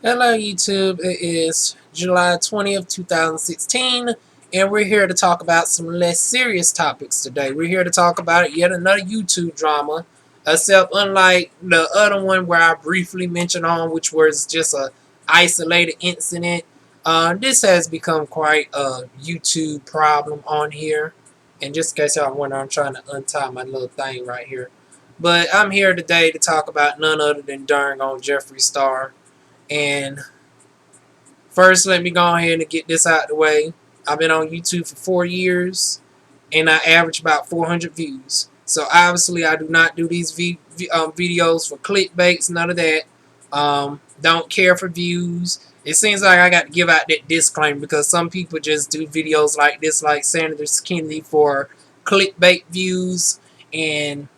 Hello YouTube, it is July 20th, 2016, and we're here to talk about some less serious topics today. We're here to talk about yet another YouTube drama, except unlike the other one where I briefly mentioned on, which was just a isolated incident. This has become quite a YouTube problem on here, and just in case y'all wonder, I'm trying to untie my little thing right here. But I'm here today to talk about none other than darn on Jeffree Star. And first, let me go ahead and get this out the way. I've been on YouTube for 4 years, and I average about 400 views. So obviously, I do not do these videos for clickbaits, none of that. Don't care for views. It seems like I got to give out that disclaimer because some people just do videos like this, like Senator Kennedy, for clickbait views and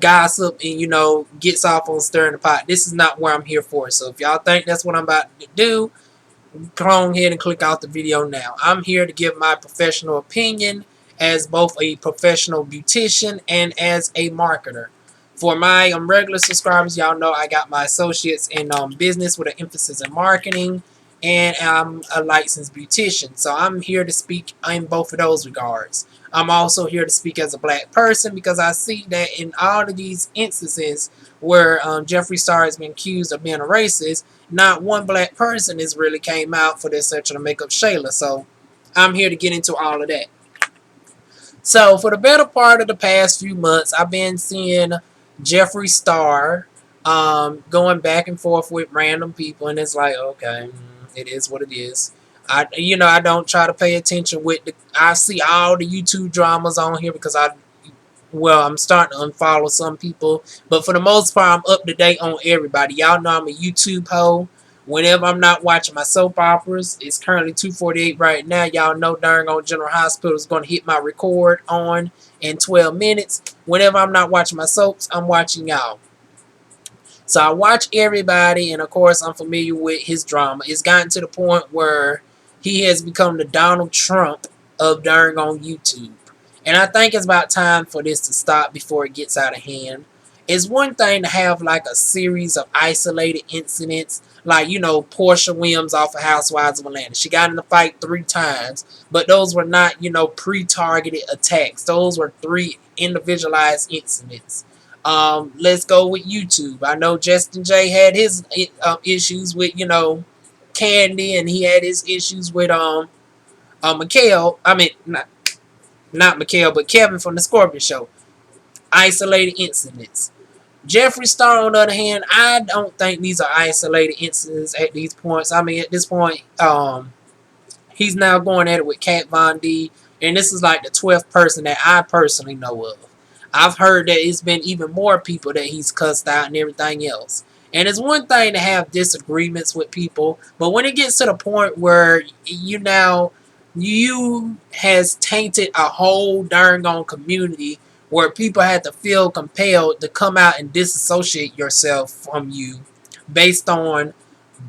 gossip and, gets off on stirring the pot. This is not what I'm here for. So if y'all think that's what I'm about to do, go on ahead and click out the video now. I'm here to give my professional opinion as both a professional beautician and as a marketer. For my regular subscribers, y'all know I got my associates in business with an emphasis in marketing, and I'm a licensed beautician. So I'm here to speak in both of those regards. I'm also here to speak as a black person because I see that in all of these instances where Jeffree Star has been accused of being a racist, not one black person has really came out for this section to make up Shayla. So I'm here to get into all of that. So for the better part of the past few months, I've been seeing Jeffree Star going back and forth with random people, and it's like, okay, it is what it is. I don't try to pay attention with I see all the YouTube dramas on here because I'm starting to unfollow some people, but for the most part, I'm up to date on everybody. Y'all know I'm a YouTube hoe. Whenever I'm not watching my soap operas, it's currently 2:48 right now. Y'all know darn on General Hospital is going to hit my record on in 12 minutes. Whenever I'm not watching my soaps, I'm watching y'all. So I watch everybody, and of course, I'm familiar with his drama. It's gotten to the point where he has become the Donald Trump of darn on YouTube. And I think it's about time for this to stop before it gets out of hand. It's one thing to have like a series of isolated incidents, like, Portia Williams off of Housewives of Atlanta. She got in the fight 3 times, but those were not, pre-targeted attacks. Those were 3 individualized incidents. Let's go with YouTube. I know Justin J had his issues with, Candy, and he had his issues with Mikhail. I mean, not Mikhail, but Kevin from the Scorpion Show. Isolated incidents. Jeffree Star, on the other hand, I don't think these are isolated incidents at these points. I mean, at this point, he's now going at it with Kat Von D, and this is like the 12th person that I personally know of. I've heard that it's been even more people that he's cussed out and everything else. And it's one thing to have disagreements with people, but when it gets to the point where you has tainted a whole darn on community where people had to feel compelled to come out and disassociate yourself from you based on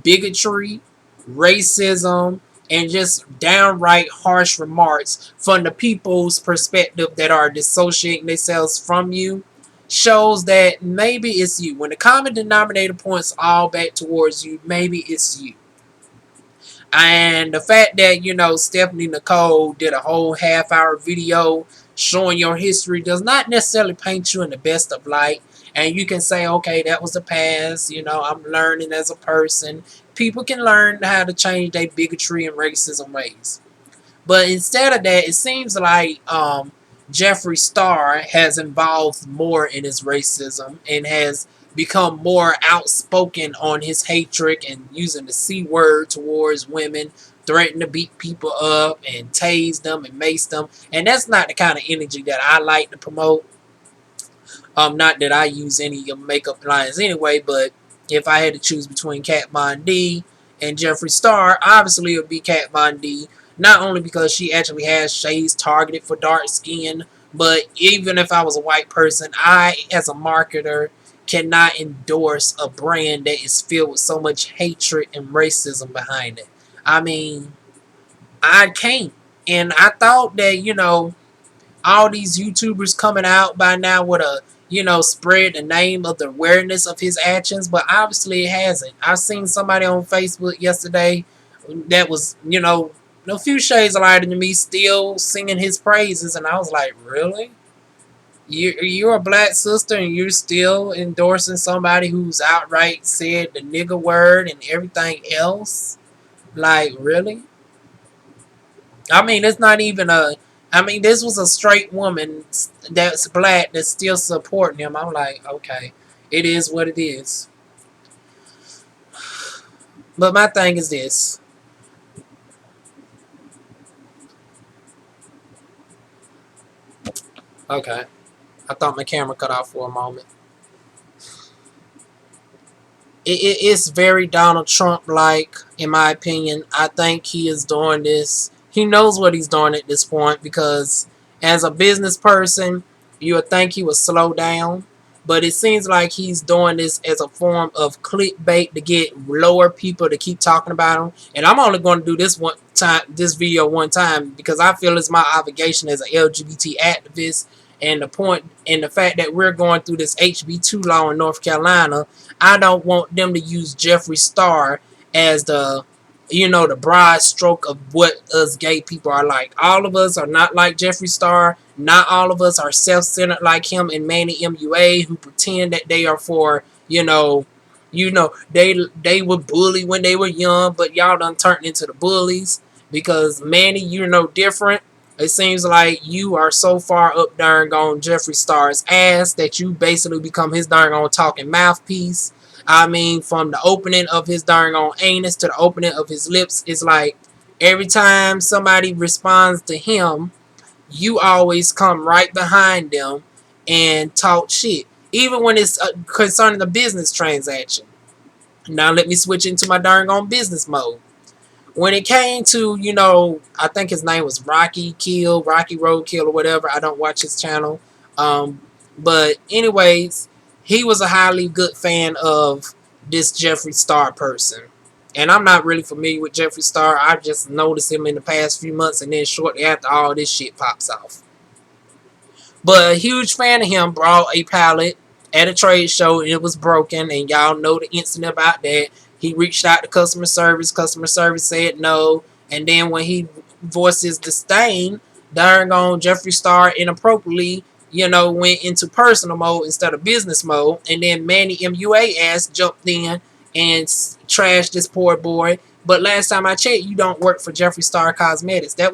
bigotry, racism, and just downright harsh remarks from the people's perspective that are dissociating themselves from you, shows that maybe it's you. When the common denominator points all back towards you, maybe it's you. And the fact that, Stephanie Nicole did a whole half-hour video showing your history does not necessarily paint you in the best of light. And you can say, okay, that was the past. I'm learning as a person. People can learn how to change their bigotry and racism ways. But instead of that, it seems like Jeffree Star has involved more in his racism and has become more outspoken on his hatred and using the C word towards women, threatening to beat people up and tase them and mace them. And that's not the kind of energy that I like to promote. Not that I use any makeup lines anyway, but if I had to choose between Kat Von D and Jeffree Star, obviously it would be Kat Von D. Not only because she actually has shades targeted for dark skin, but even if I was a white person, I, as a marketer, cannot endorse a brand that is filled with so much hatred and racism behind it. I mean, I can't. And I thought that, all these YouTubers coming out by now with a spread the name of the awareness of his actions, but obviously it hasn't. I've seen somebody on Facebook yesterday that was, a few shades lighter than me, still singing his praises, and I was like, really? You're a black sister and you're still endorsing somebody who's outright said the nigger word and everything else? Like, really? I mean, it's not even a. I mean, this was a straight woman that's black that's still supporting him. I'm like, okay, it is what it is. But my thing is this. Okay, I thought my camera cut off for a moment. It's very Donald Trump like, in my opinion. I think he is doing this. He knows what he's doing at this point because, as a business person, you would think he would slow down. But it seems like he's doing this as a form of clickbait to get lower people to keep talking about him. And I'm only going to do this video one time because I feel it's my obligation as an LGBT activist. And the fact that we're going through this HB2 law in North Carolina, I don't want them to use Jeffree Star as the broad stroke of what us gay people are like. All of us are not like Jeffree Star. Not all of us are self-centered like him and Manny MUA, who pretend that they are for, they were bullied when they were young, but y'all done turned into the bullies because Manny, you're no different. It seems like you are so far up darn on Jeffree Star's ass that you basically become his darn on talking mouthpiece. I mean, from the opening of his darn on anus to the opening of his lips, it's like every time somebody responds to him, you always come right behind them and talk shit. Even when it's concerning the business transaction. Now let me switch into my darn on business mode. When it came to, I think his name was Rocky Roadkill or whatever. I don't watch his channel. But anyways, he was a highly good fan of this Jeffree Star person. And I'm not really familiar with Jeffree Star. I just noticed him in the past few months, and then shortly after all this shit pops off. But a huge fan of him brought a pallet at a trade show and it was broken, and y'all know the incident about that. He reached out to customer service. Customer service said no. And then when he voiced his disdain, darn on Jeffree Star inappropriately, went into personal mode instead of business mode. And then Manny MUA ass jumped in and trashed this poor boy. But last time I checked, you don't work for Jeffree Star Cosmetics. That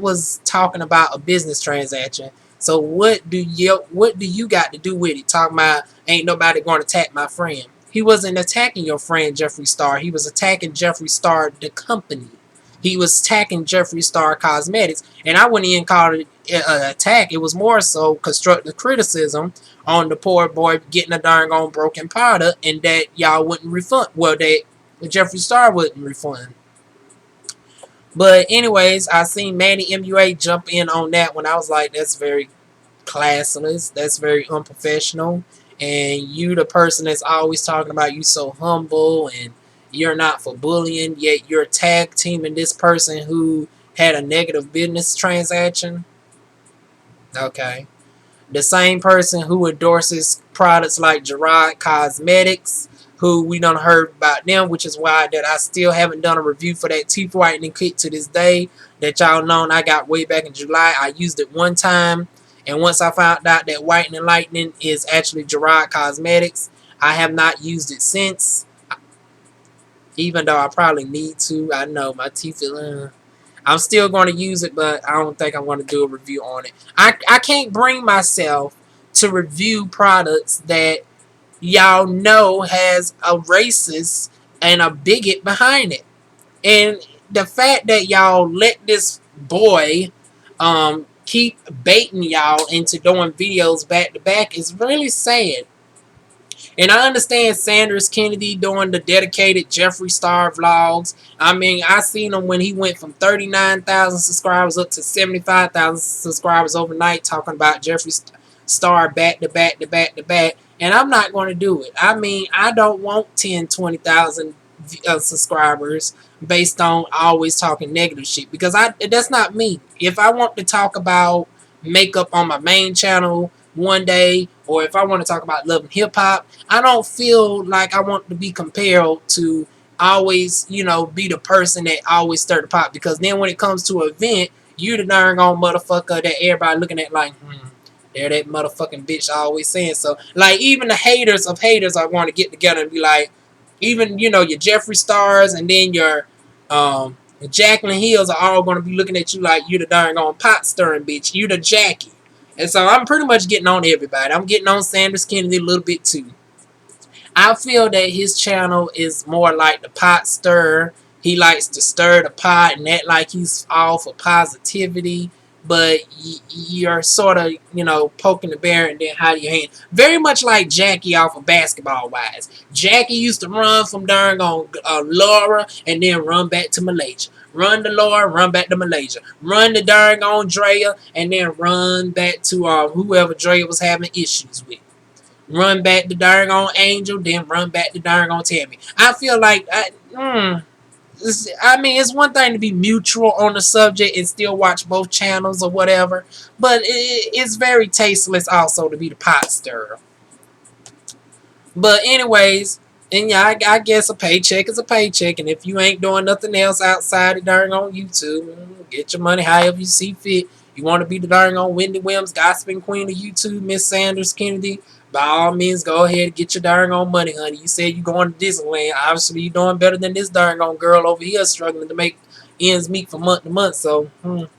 was talking about a business transaction. So what do you got to do with it? Talking about ain't nobody going to attack my friend. He wasn't attacking your friend Jeffree Star. He was attacking Jeffree Star, the company. He was attacking Jeffree Star Cosmetics, and I wouldn't even call it an attack. It was more so constructive criticism on the poor boy getting a darn on broken product, and that y'all wouldn't refund. Well, that Jeffree Star wouldn't refund. But anyways, I seen Manny MUA jump in on that when I was like, that's very classless. That's very unprofessional. And you, the person that's always talking about you so humble and you're not for bullying, yet you're tag teaming this person who had a negative business transaction. Okay. The same person who endorses products like Gerard Cosmetics, who we done heard about them, which is why that I still haven't done a review for that teeth whitening kit to this day that y'all known I got way back in July. I used it one time, and once I found out that Whitening Lightning is actually Gerard Cosmetics, I have not used it since, even though I probably need to. I know my teeth are... I'm still going to use it, but I don't think I'm going to do a review on it. I can't bring myself to review products that y'all know has a racist and a bigot behind it. And the fact that y'all let this boy keep baiting y'all into doing videos back to back is really sad. And I understand Sanders Kennedy doing the dedicated Jeffree Star vlogs. I mean, I seen him when he went from 39,000 subscribers up to 75,000 subscribers overnight talking about Jeffree Star back to back to back to back. And I'm not going to do it. I mean, I don't want 10, 20,000 subscribers based on always talking negative shit. Because that's not me. If I want to talk about makeup on my main channel, one day, or if I want to talk about love and hip hop, I don't feel like I want to be compelled to always, be the person that always stir the pot. Because then when it comes to an event, you the darn on motherfucker that everybody looking at like, they're that motherfucking bitch always saying so. Like, even the haters of haters are going to get together and be like, even, your Jeffree Stars and then your Jacqueline Hills are all going to be looking at you like you the darn on pot stirring bitch. You the Jackie. And so I'm pretty much getting on everybody. I'm getting on Sanders Kennedy a little bit too. I feel that his channel is more like the pot stir. He likes to stir the pot and act like he's all for positivity. But you're sort of, poking the bear and then hiding your hand. Very much like Jackie off of Basketball Wives. Jackie used to run from darn on Laura and then run back to Malaysia. Run to Laura, run back to Malaysia. Run to darn on Drea and then run back to whoever Drea was having issues with. Run back to darn on Angel, then run back to darn on Tammy. I feel like it's one thing to be mutual on the subject and still watch both channels or whatever, but it's very tasteless also to be the pot stirrer. But anyways, and yeah, I guess a paycheck is a paycheck, and if you ain't doing nothing else outside of darn on YouTube, get your money however you see fit. You want to be the darn on Wendy Williams, gossiping queen of YouTube, Miss Sanders Kennedy, by all means, go ahead and get your darn on money, honey. You said you going to Disneyland. Obviously, you're doing better than this darn on girl over here struggling to make ends meet from month to month. So,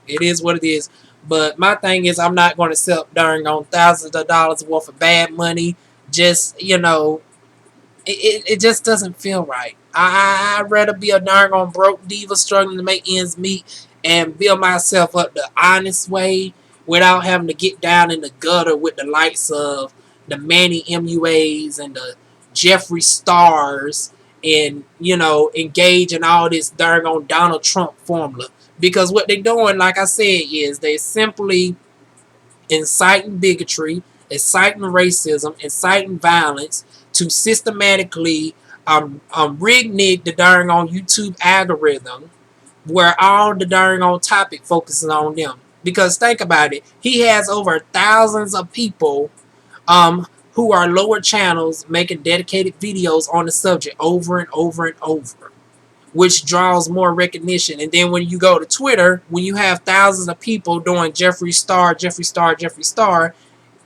it is what it is. But my thing is, I'm not going to accept darn on thousands of dollars worth of bad money. Just, it just doesn't feel right. I'd rather be a darn on broke diva struggling to make ends meet and build myself up the honest way without having to get down in the gutter with the likes of the Manny MUAs and the Jeffree Stars and, engage in all this darn on Donald Trump formula. Because what they're doing, like I said, is they're simply inciting bigotry, inciting racism, inciting violence to systematically rig the darn on YouTube algorithm where all the darn on topic focuses on them. Because think about it, he has over thousands of people who are lower channels making dedicated videos on the subject over and over and over, which draws more recognition. And then when you go to Twitter, when you have thousands of people doing Jeffree Star, Jeffree Star, Jeffree Star,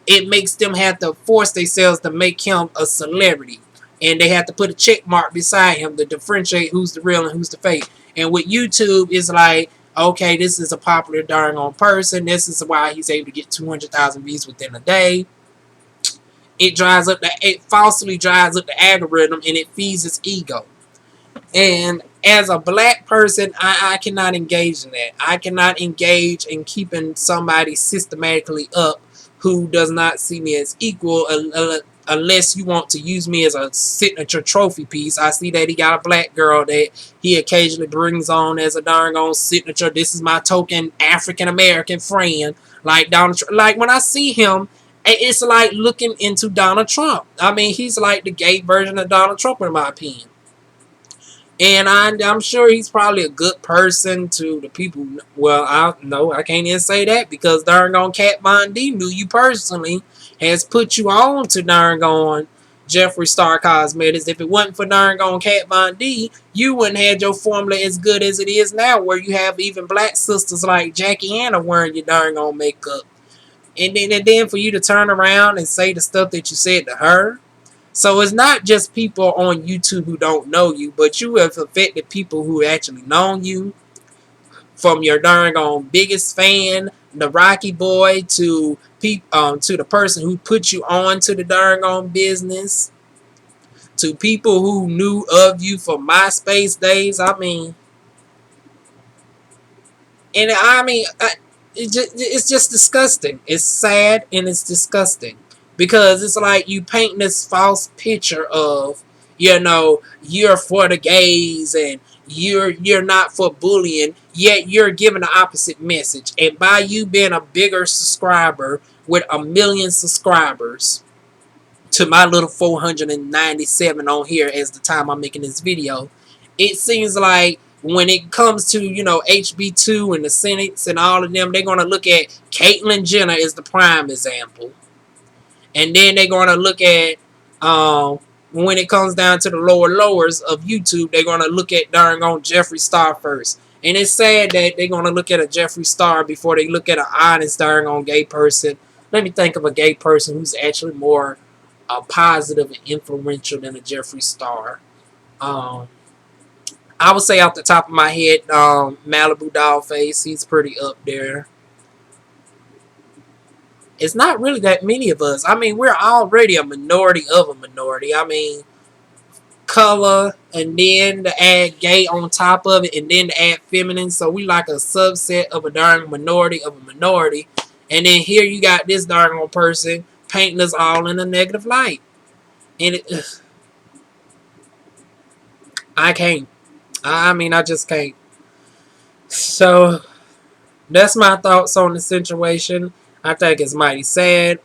it makes them have to force themselves to make him a celebrity. And they have to put a check mark beside him to differentiate who's the real and who's the fake. And with YouTube, it's like, okay, this is a popular darn on person. This is why he's able to get 200,000 views within a day. It falsely drives up the algorithm and it feeds its ego. And as a black person, I cannot engage in that. I cannot engage in keeping somebody systematically up who does not see me as equal unless you want to use me as a signature trophy piece. I see that he got a black girl that he occasionally brings on as a darn on signature. This is my token African American friend. Like Donald Trump. Like when I see him, it's like looking into Donald Trump. I mean, he's like the gay version of Donald Trump in my opinion. And I'm sure he's probably a good person to the people. Well, I can't even say that because darn on Kat Von D knew you personally, has put you on to darn on Jeffree Star Cosmetics. If it wasn't for darn on Kat Von D, you wouldn't have your formula as good as it is now, where you have even black sisters like Jackie Anna wearing your darn on makeup. And then for you to turn around and say the stuff that you said to her. So it's not just people on YouTube who don't know you, but you have affected people who actually know you. From your darn on biggest fan, the Rocky Boy, to the person who put you on to the darn on business, to people who knew of you from MySpace days. It's just disgusting. It's sad and it's disgusting. Because it's like you paint this false picture of, you're for the gays and you're not for bullying, yet you're giving the opposite message. And by you being a bigger subscriber with 1 million subscribers to my little 497 on here as the time I'm making this video, it seems like when it comes to, HB2 and the Senates and all of them, they're going to look at Caitlyn Jenner as the prime example. And then they're going to look at, when it comes down to the lower lowers of YouTube, they're going to look at darn on Jeffree Star first. And it's sad that they're going to look at a Jeffree Star before they look at an honest darn on gay person. Let me think of a gay person who's actually more positive and influential than a Jeffree Star. I would say off the top of my head, Malibu Dollface. He's pretty up there. It's not really that many of us. I mean, we're already a minority of a minority. I mean, color, and then to add gay on top of it, and then to add feminine. So we like a subset of a darn minority of a minority. And then here you got this darn old person painting us all in a negative light. And I can't. I mean, I just can't. So that's my thoughts on the situation. I think it's mighty sad.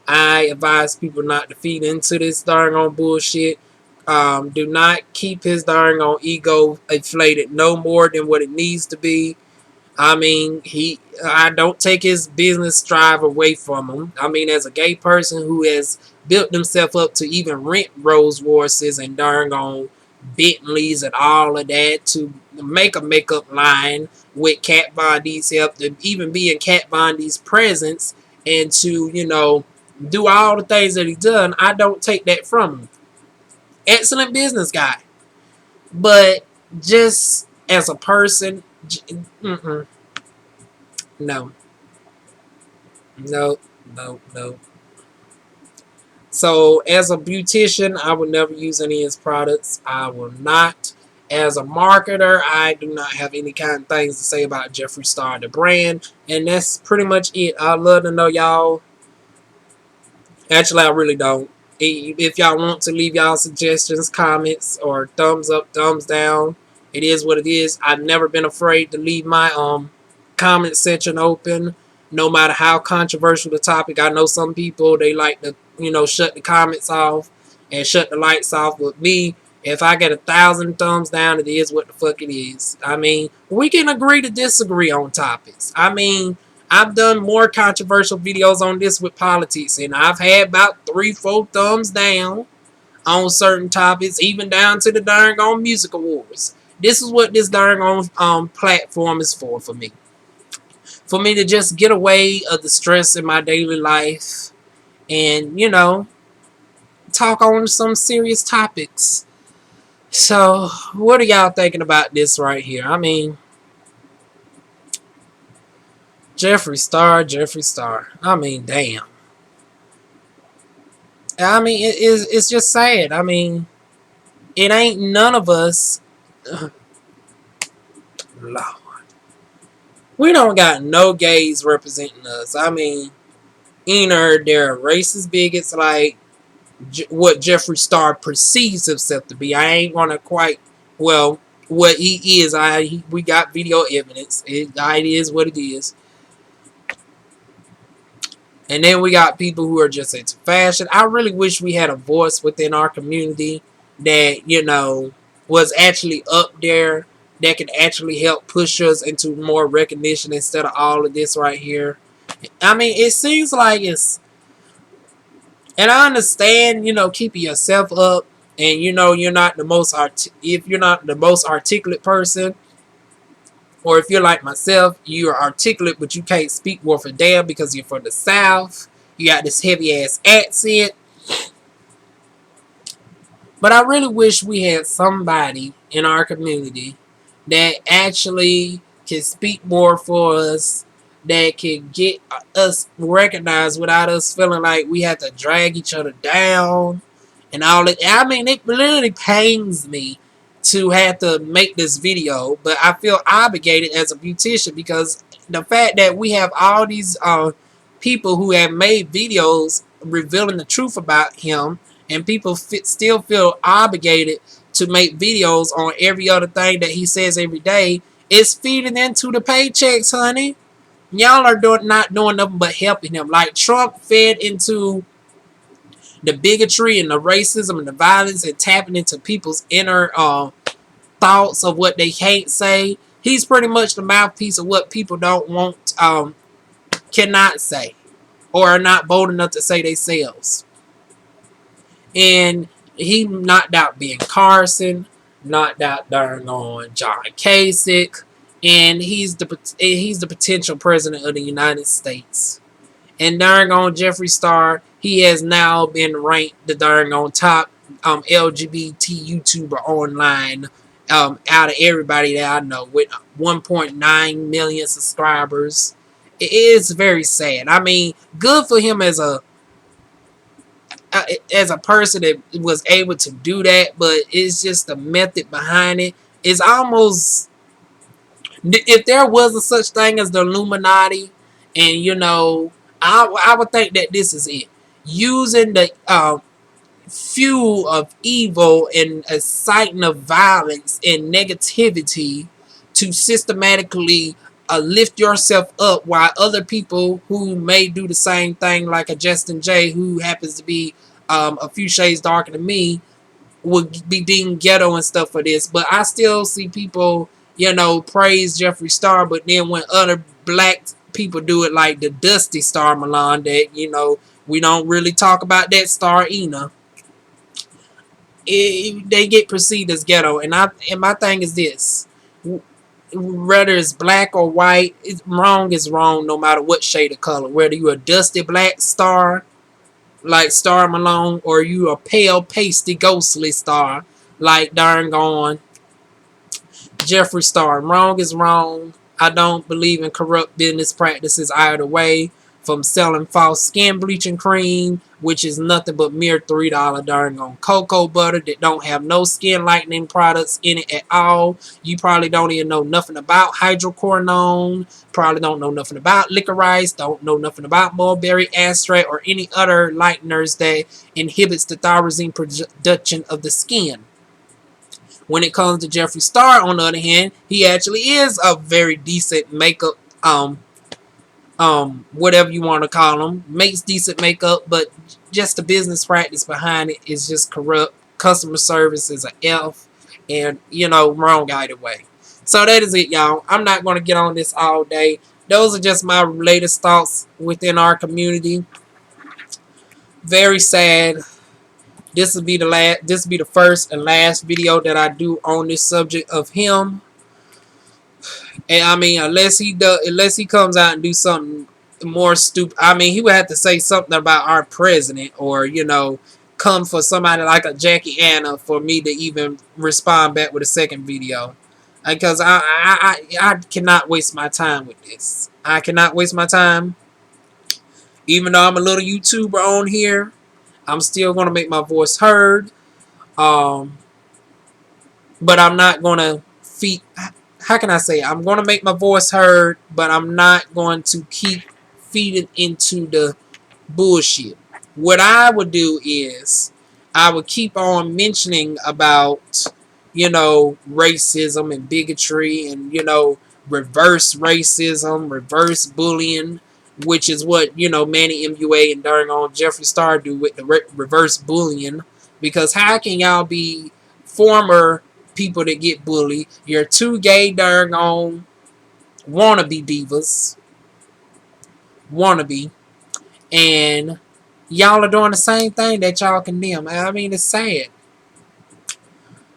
I advise people not to feed into this darn on bullshit. Do not keep his darn on ego inflated no more than what it needs to be. I mean, I don't take his business drive away from him. I mean, as a gay person who has built himself up to even rent Rolls Royces and darn on Bentleys and all of that, to make a makeup line with Kat Von D's help, to even be in Kat Von D's presence, and to, do all the things that he done. I don't take that from him. Excellent business guy. But just as a person, no. No, no, no. So as a beautician, I would never use any of his products. I will not. As a marketer, I do not have any kind of things to say about Jeffree Star, the brand. And that's pretty much it. I'd love to know y'all. Actually, I really don't. If y'all want to leave y'all suggestions, comments, or thumbs up, thumbs down, it is what it is. I've never been afraid to leave my comment section open, no matter how controversial the topic. I know some people, they like to, shut the comments off and shut the lights off. With me, if I get 1,000 thumbs down, it is what the fuck it is. I mean, we can agree to disagree on topics. I mean, I've done more controversial videos on this with politics, and I've had about 3-4 thumbs down on certain topics, even down to the darn on music awards. This is what this darn on platform is for me. For me to just get away of the stress in my daily life and, talk on some serious topics. So, what are y'all thinking about this right here? I mean, Jeffree Star, Jeffree Star. I mean, damn. I mean, it's just sad. I mean, it ain't none of us. Lord. We don't got no gays representing us. I mean, either they're racist bigots like what Jeffree Star perceives himself to be. I ain't gonna quite, well, what he is. We got video evidence. It is what it is. And then we got people who are just into fashion. I really wish we had a voice within our community that, was actually up there, that could actually help push us into more recognition instead of all of this right here. I mean, it seems like it's, and I understand, keeping yourself up, and you're not the most if you're not the most articulate person, or if you're like myself, you're articulate, but you can't speak worth a damn because you're from the South. You got this heavy ass accent. But I really wish we had somebody in our community that actually can speak more for us, that can get us recognized without us feeling like we have to drag each other down and all that. I mean, it literally pains me to have to make this video, but I feel obligated as a beautician because the fact that we have all these people who have made videos revealing the truth about him, and people still feel obligated to make videos on every other thing that he says every day, it's feeding into the paychecks, honey. Y'all are not doing nothing but helping him. Like Trump fed into the bigotry and the racism and the violence and tapping into people's inner thoughts of what they can't say. He's pretty much the mouthpiece of what people don't want, cannot say. or are not bold enough to say themselves. And he knocked out Ben Carson, knocked out darn on John Kasich, and he's the potential president of the United States. And darn on Jeffree Star, he has now been ranked the darn on top LGBT YouTuber online out of everybody that I know with 1.9 million subscribers. It is very sad. I mean, good for him as a person that was able to do that, but it's just the method behind it. It's almost, if there was a such thing as the Illuminati, and I would think that this is it, using the fuel of evil and inciting of violence and negativity to systematically lift yourself up, while other people who may do the same thing, like a Justin J, who happens to be a few shades darker than me, would be deemed ghetto and stuff for this. But I still see people, praise Jeffree Star, but then when other black people do it, like the Dusty Star Milan, that, we don't really talk about that star either. They get perceived as ghetto, and my thing is this: whether it's black or white, wrong is wrong, no matter what shade of color. Whether you a dusty black star like Star Malone, or you a pale pasty ghostly star like darn gone Jeffree Star. Wrong is wrong. I don't believe in corrupt business practices either way. From selling false skin bleaching cream, which is nothing but mere $3 darn on cocoa butter that don't have no skin lightening products in it at all. You probably don't even know nothing about hydroquinone. Probably don't know nothing about licorice. Don't know nothing about mulberry extract or any other lighteners that inhibits the tyrosine production of the skin. When it comes to Jeffree Star, on the other hand, he actually is a very decent makeup, whatever you want to call him, makes decent makeup, but just the business practice behind it is just corrupt. Customer service is a F, and wrong either way. So that is it, y'all. I'm not going to get on this all day. Those are just my latest thoughts within our community. Very sad. This will be the first and last video that I do on this subject of him. And I mean, unless he comes out and do something more stupid. I mean, he would have to say something about our president, or come for somebody like a Jackie Anna for me to even respond back with a second video. Because I cannot waste my time with this. I cannot waste my time. Even though I'm a little YouTuber on here, I'm still gonna make my voice heard. But I'm not gonna feed. How can I say it? I'm gonna make my voice heard, but I'm not going to keep feeding into the bullshit. What I would do is I would keep on mentioning about racism and bigotry, and reverse racism, reverse bullying, which is what Manny MUA and darn on Jeffree Star do with the reverse bullying. Because how can y'all be former people that get bullied? You're two gay darn on wannabe divas, wannabe, and y'all are doing the same thing that y'all condemn. I mean, it's sad.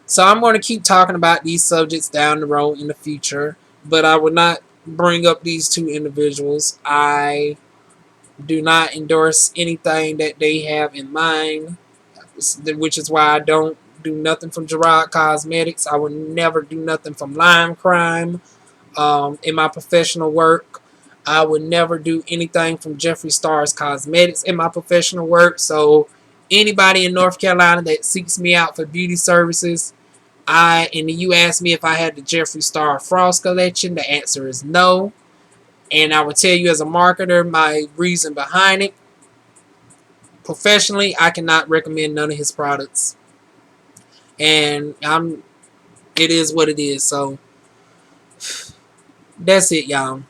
So I'm going to keep talking about these subjects down the road in the future, but I will not bring up these two individuals. I do not endorse anything that they have in mind, which is why I don't do nothing from Gerard Cosmetics. I will never do nothing from Lime Crime in my professional work. I would never do anything from Jeffree Star's Cosmetics in my professional work. So anybody in North Carolina that seeks me out for beauty services, and you ask me if I had the Jeffree Star Frost collection, the answer is no. And I will tell you as a marketer my reason behind it. Professionally, I cannot recommend none of his products. And it is what it is. So that's it, y'all.